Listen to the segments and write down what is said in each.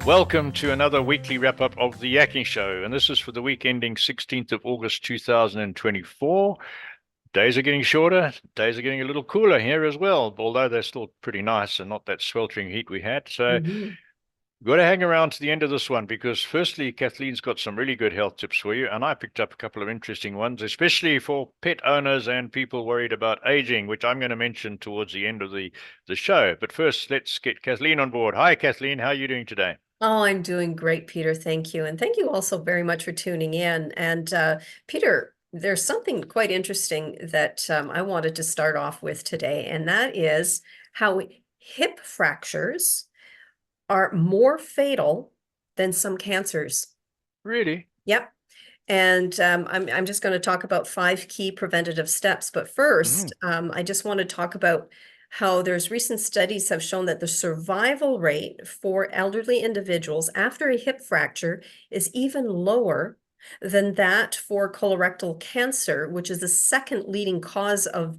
Welcome to another weekly wrap-up of the Yakking Show, and this is for the week ending 16th of August 2024. Days are getting shorter, days are getting a little cooler here as well, although they're still pretty nice and not that sweltering heat we had. So Mhm. we've got to hang around to the end of this one because firstly, Kathleen's got some really good health tips for you, and I picked up a couple of interesting ones, especially for pet owners and people worried about aging, which I'm going to mention towards the end of the show. But first, let's get Kathleen on board. Hi, Kathleen. How are you doing today? Oh, I'm doing great, Peter. Thank you. And thank you also very much for tuning in. And Peter, there's something quite interesting that I wanted to start off with today, and that is how hip fractures are more fatal than some cancers. Really? Yep. And I'm just going to talk about 5 key preventative steps. But first, Mm-hmm. I just want to talk about how there's recent studies have shown that the survival rate for elderly individuals after a hip fracture is even lower than that for colorectal cancer, which is the second leading cause of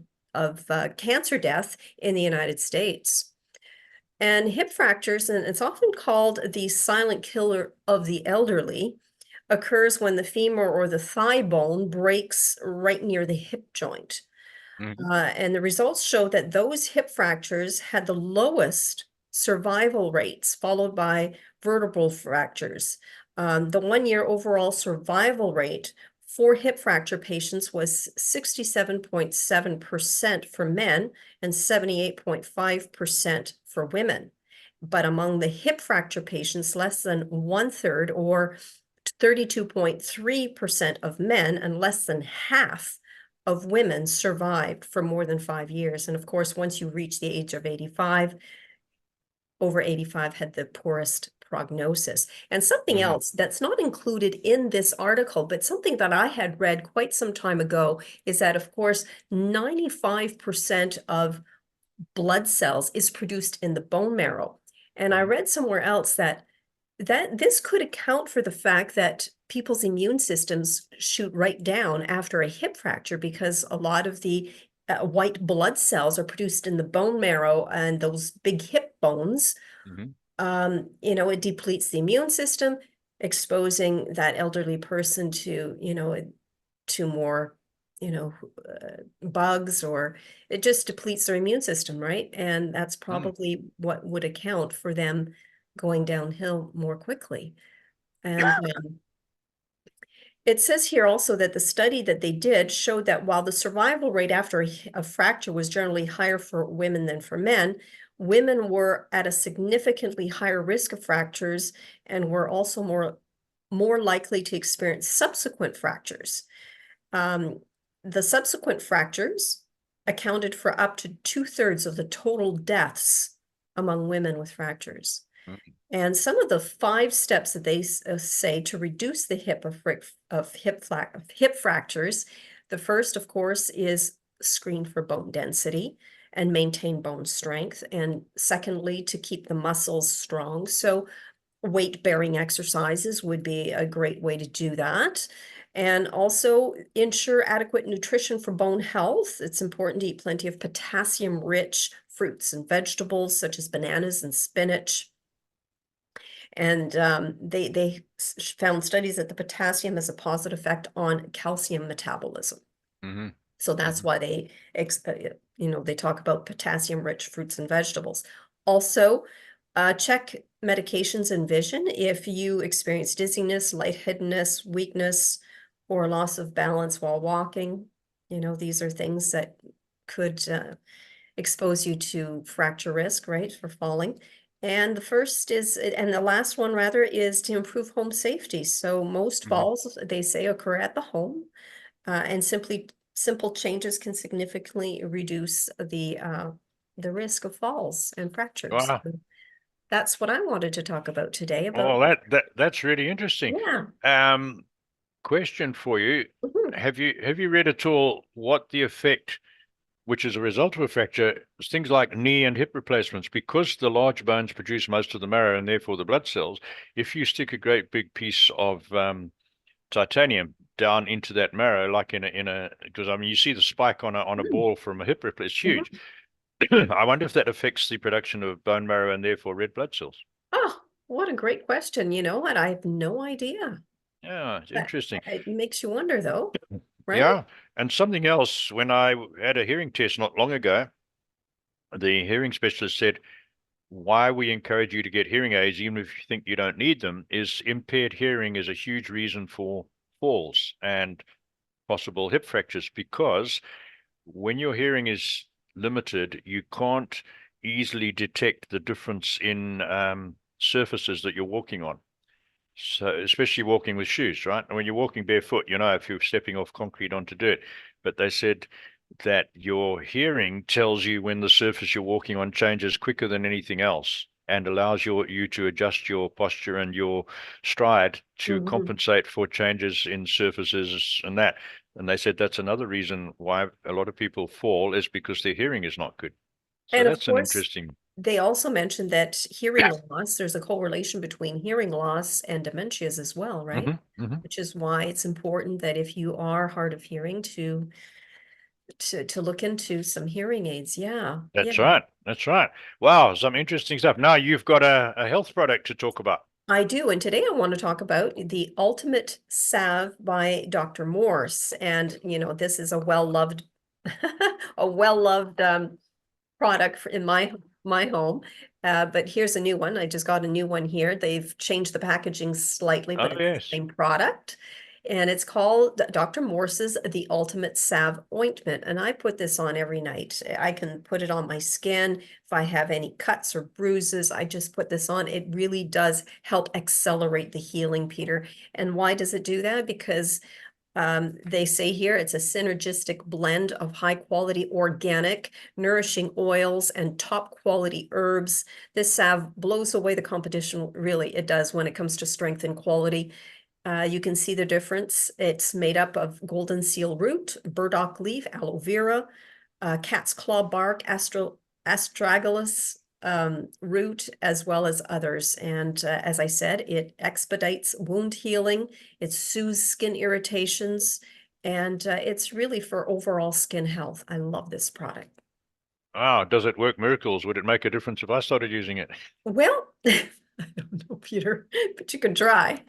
cancer death in the United States. And hip fractures, and it's often called the silent killer of the elderly, occurs when the femur or the thigh bone breaks right near the hip joint. Mm-hmm. And the results show that those hip fractures had the lowest survival rates, followed by vertebral fractures. The 1 year overall survival rate for hip fracture patients was 67.7% for men and 78.5% for women. But among the hip fracture patients, less than 1/3 or 32.3% of men and less than half of women survived for more than 5 years. And of course, once you reach the age of 85, over 85 had the poorest prognosis. And something Mm-hmm. else that's not included in this article, but something that I had read quite some time ago, is that, of course, 95% of blood cells is produced in the bone marrow. And I Mm-hmm. read somewhere else that this could account for the fact that people's immune systems shoot right down after a hip fracture, because a lot of the white blood cells are produced in the bone marrow and those big hip bones. Mm-hmm. It depletes the immune system, exposing that elderly person to more, bugs, or it just depletes their immune system, right? And that's Mm. probably what would account for them going downhill more quickly. And it says here also that the study that they did showed that while the survival rate after a fracture was generally higher for women than for men, women were at a significantly higher risk of fractures and were also more likely to experience subsequent fractures. Um, the subsequent fractures accounted for up to 2/3 of the total deaths among women with fractures. Mm. And some of the 5 steps that they say to reduce the hip fractures, the first, of course, is screen for bone density and maintain bone strength. And secondly, to keep the muscles strong. So weight-bearing exercises would be a great way to do that. And also ensure adequate nutrition for bone health. It's important to eat plenty of potassium-rich fruits and vegetables, such as bananas and spinach. And they found studies that the potassium has a positive effect on calcium metabolism. Mm-hmm. So that's Mm-hmm. why they talk about potassium-rich fruits and vegetables. Also, check medications and vision. If you experience dizziness, lightheadedness, weakness, or loss of balance while walking, these are things that could expose you to fracture risk, right, for falling. And the last one rather, is to improve home safety. So most Mm-hmm. falls, they say, occur at the home, and simple changes can significantly reduce the risk of falls and fractures. Wow. So that's what I wanted to talk about today about. Oh, that's really interesting. Yeah. Um, Question for you. Mhm. Have you read at all what the effect, which is a result of a fracture, is things like knee and hip replacements, because the large bones produce most of the marrow and therefore the blood cells. If you stick a great big piece of titanium down into that marrow, like because I mean you see the spike on a Mm. ball from a hip replacement, it's Mhm. huge. I wonder if that affects the production of bone marrow and therefore red blood cells. Oh, What a great question, you know, and I have no idea. Yeah, it's But interesting. it makes you wonder though, right? Yeah. And something else, when I had a hearing test not long ago, the hearing specialist said, why we encourage you to get hearing aids, even if you think you don't need them, is impaired hearing is a huge reason for falls and possible hip fractures, because when your hearing is limited, you can't easily detect the difference in surfaces that you're walking on. So, especially walking with shoes, right? And when you're walking barefoot, you know if you're stepping off concrete onto dirt. But they said that your hearing tells you when the surface you're walking on changes quicker than anything else and allows you to adjust your posture and your stride to Mhm. compensate for changes in surfaces and that. And they said that's another reason why a lot of people fall is because their hearing is not good. So And of that's an course, interesting. they also mentioned that hearing loss, there's a correlation between hearing loss and dementias as well, right? Hmm. Hmm. Which is why it's important that if you are hard of hearing to look into some hearing aids. Yeah, yeah. That's right. That's right. Wow, some interesting stuff. Now you've got a health product to talk about. I do. And today I want to talk about the Ultimate Salve by Dr. Morse. And, you know, this is a well-loved, a well-loved product in my home. But here's a new one. I just got a new one here. They've changed the packaging slightly, Oh, but it's the yes. same product. And it's called Dr. Morse's The Ultimate Salve Ointment. And I put this on every night. I can put it on my skin. If I have any cuts or bruises, I just put this on. It really does help accelerate the healing, Peter. And why does it do that? Because they say here it's a synergistic blend of high quality organic, nourishing oils and top quality herbs. This salve blows away the competition, really, it does when it comes to strength and quality. You can see the difference. It's made up of golden seal root, burdock leaf, aloe vera, cat's claw bark, astragalus root, as well as others. And as I said, it expedites wound healing, it soothes skin irritations, and it's really for overall skin health. I love this product. Wow, does it work miracles? Would it make a difference if I started using it? Well, I don't know, Peter, but you can try.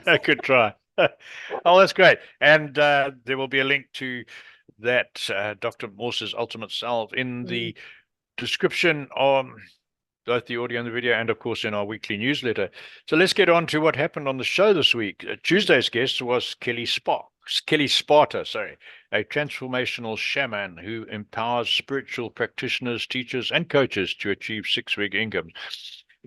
I could try. Oh, that's great. And there will be a link to that Dr. Morse's Ultimate Salve in Mm, the description on both the audio and the video, and of course in our weekly newsletter. So let's get on to what happened on the show this week. Tuesday's guest was Kelly Sparta, sorry, a transformational shaman who empowers spiritual practitioners, teachers, and coaches to achieve six-figure income.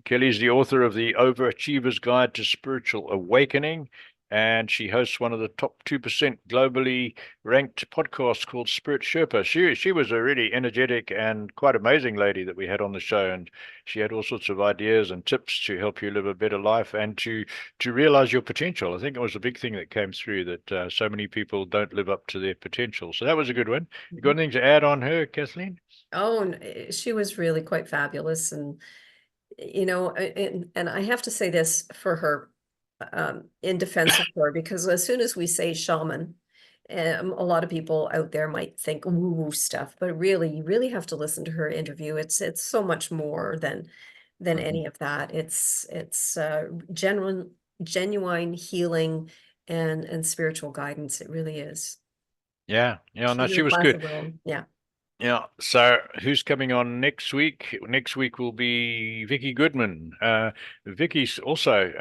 Kelly is the author of the Overachiever's Guide to Spiritual Awakening, and she hosts one of the top 2% globally ranked podcasts called Spirit Sherpa. She was a really energetic and quite amazing lady that we had on the show, and she had all sorts of ideas and tips to help you live a better life and to realize your potential. I think it was a big thing that came through that so many people don't live up to their potential. So that was a good one. You got mhm. anything to add on her, Kathleen? Oh, she was really quite fabulous. And you know, and I have to say this for her, in defense of her, because as soon as we say shaman, a lot of people out there might think woo-woo stuff, but really, you really have to listen to her interview. It's so much more than Hmm. any of that. It's genuine healing and spiritual guidance. It really is. Yeah, yeah, She no, did she a was class good. of her own. Yeah. Yeah. So who's coming on next week? Next week will be Vicky Goodman. Vicky's also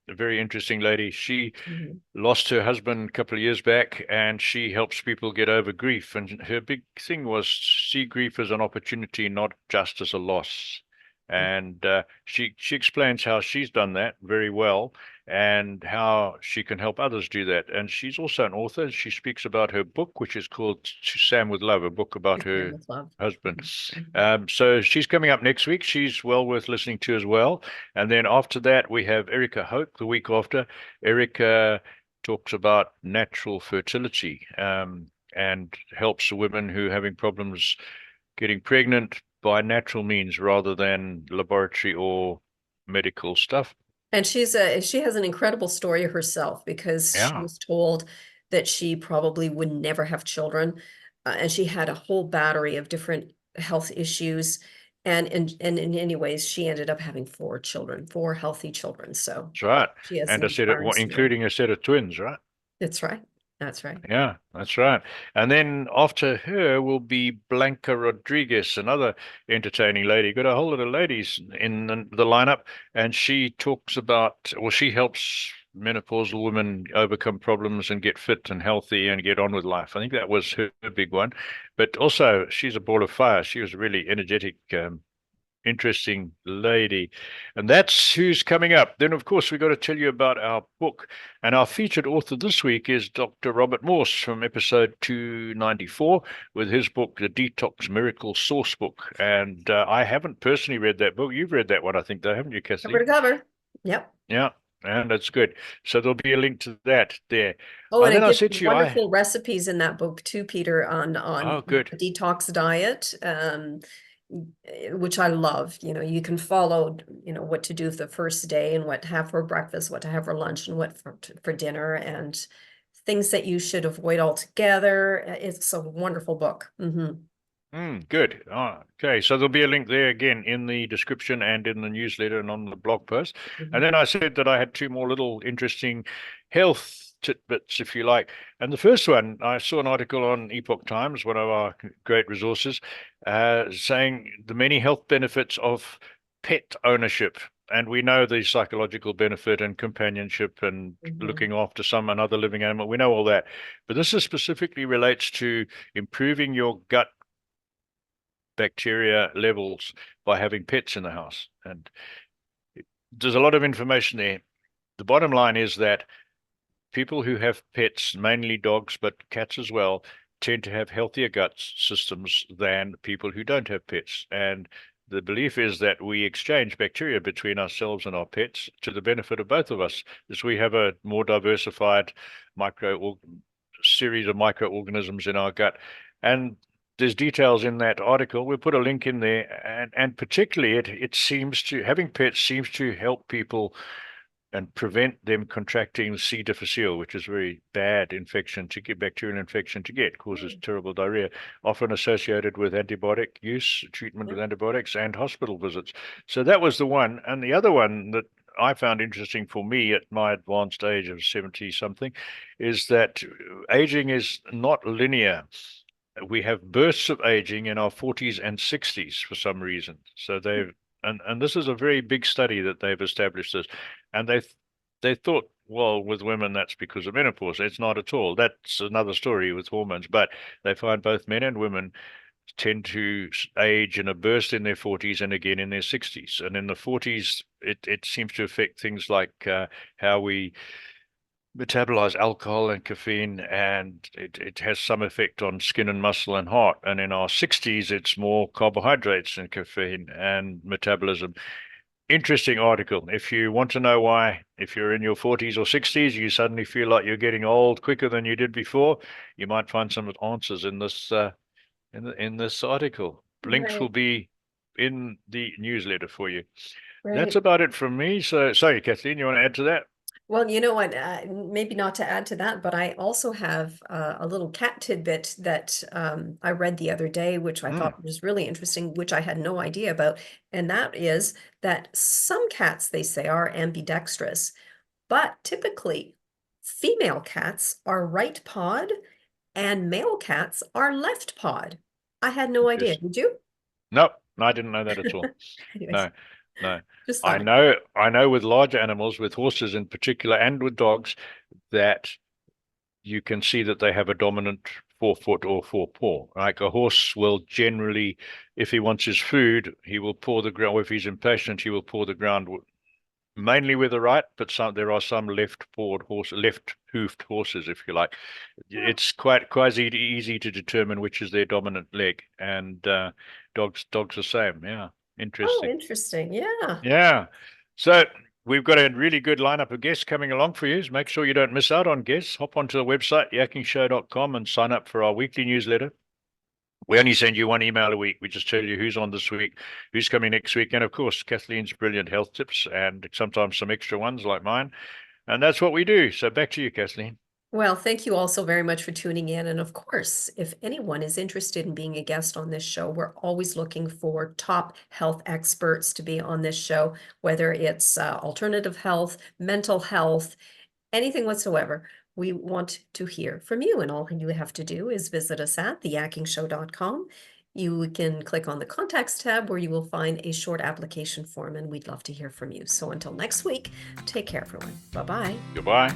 a very interesting lady. She Mhm. lost her husband a couple of years back, and she helps people get over grief. And her big thing was see grief as an opportunity, not just as a loss. And she explains how she's done that very well and how she can help others do that. And she's also an author. She speaks about her book, which is called To Sam with Love, a book about It's Sam her with love. husband. Mhm. Mhm. So she's coming up next week. She's well worth listening to as well. And then after that, we have Erica Hoke the week after. Erica talks about natural fertility and helps women who are having problems getting pregnant by natural means rather than laboratory or medical stuff. And she has an incredible story herself because she Yeah. was told that she probably would never have children, and she had a whole battery of different health issues. And in any ways, she ended up having 4 children, 4 healthy children. So That's right. she has And an a set of, inspiring story. including a set of twins, right? That's right. That's right. Yeah, that's right. And then after her will be Blanca Rodriguez, another entertaining lady. Got a whole lot of ladies in the lineup, and she talks about, well, she helps menopausal women overcome problems and get fit and healthy and get on with life. I think that was her big one. But also, she's a ball of fire. She was a really energetic, interesting lady. And that's who's coming up. Then, of course, we've got to tell you about our book. And our featured author this week is Dr. Robert Morse from episode 294 with his book, The Detox Miracle Source Book. And I haven't personally read that book. You've read that one, I think, though, haven't you, Cover Kathleen? to cover. Yep. Yeah. And that's good. So there'll be a link to that there. Oh, and And then it I gives said to you, wonderful recipes in that book too, Peter, oh, on good. a detox diet, which I love. You know, you can follow, what to do the first day and what to have for breakfast, what to have for lunch, and what for dinner, and things that you should avoid altogether. It's a wonderful book. Good. Okay, so there'll be a link there again in the description and in the newsletter and on the blog post. And then I said that I had two more little interesting health tidbits, if you like. And the first one, I saw an article on Epoch Times, one of our great resources, saying the many health benefits of pet ownership. And we know the psychological benefit and companionship and Mhm. looking after another living animal. We know all that. But this is specifically relates to improving your gut bacteria levels by having pets in the house. And there's a lot of information there. The bottom line is that people who have pets, mainly dogs, but cats as well, tend to have healthier gut systems than people who don't have pets. And the belief is that we exchange bacteria between ourselves and our pets to the benefit of both of us, as we have a more diversified micro series of microorganisms in our gut. And there's details in that article. We'll put a link in there, and particularly it seems to having pets seems to help people and prevent them contracting C. difficile, which is a very bad infection to get, bacterial infection to get, causes terrible diarrhea, often associated with antibiotic use, treatment with Yep. antibiotics, and hospital visits. So that was the one. And the other one that I found interesting for me at my advanced age of 70 something is that aging is not linear. We have bursts of aging in our 40s and 60s for some reason. So they've and this is a very big study that they've established this, and they thought, well, with women that's because of menopause. It's not at all. That's another story with hormones, but they find both men and women tend to age in a burst in their 40s and again in their 60s. And in the 40s, it seems to affect things like how we metabolize alcohol and caffeine, and it has some effect on skin and muscle and heart. And in our 60s, it's more carbohydrates and caffeine and metabolism. Interesting article. If you want to know why, if you're in your 40s or 60s, you suddenly feel like you're getting old quicker than you did before, you might find some answers in this in this article. Links will Right, be in the newsletter for you. That's right. about it from me. So, sorry, Kathleen, you want to add to that? Well, you know what? Maybe not to add to that, but I also have a little cat tidbit that I read the other day, which I Mm, thought was really interesting, which I had no idea about. And that is that some cats, they say, are ambidextrous, but typically female cats are right pawed and male cats are left pawed. I had no idea. interesting. Did you? Nope, I didn't know that at all. Anyways, No, no. just I thought. know, I know with larger animals, with horses in particular, and with dogs, that you can see that they have a dominant forefoot or forepaw. Like a horse will generally, if he wants his food, he will paw the ground. If he's impatient, he will paw the ground mainly with the right, but there are some left-pawed horses, left-hoofed horses, if you like. Oh, It's quite quasi easy to determine which is their dominant leg, and dogs the same. Yeah, oh, interesting. interesting. Yeah. Yeah. So we've got a really good lineup of guests coming along for you. So make sure you don't miss out on guests. Hop onto the website, yakkingshow.com, and sign up for our weekly newsletter. We only send you one email a week. We just tell you who's on this week, who's coming next week, and of course, Kathleen's brilliant health tips and sometimes some extra ones like mine. And that's what we do. So back to you, Kathleen. Well, thank you all so very much for tuning in. And of course, if anyone is interested in being a guest on this show, we're always looking for top health experts to be on this show, whether it's alternative health, mental health, anything whatsoever. We want to hear from you, and all you have to do is visit us at theyakkingshow.com. You can click on the contacts tab where you will find a short application form, and we'd love to hear from you. So until next week, take care, everyone. Bye bye. Goodbye.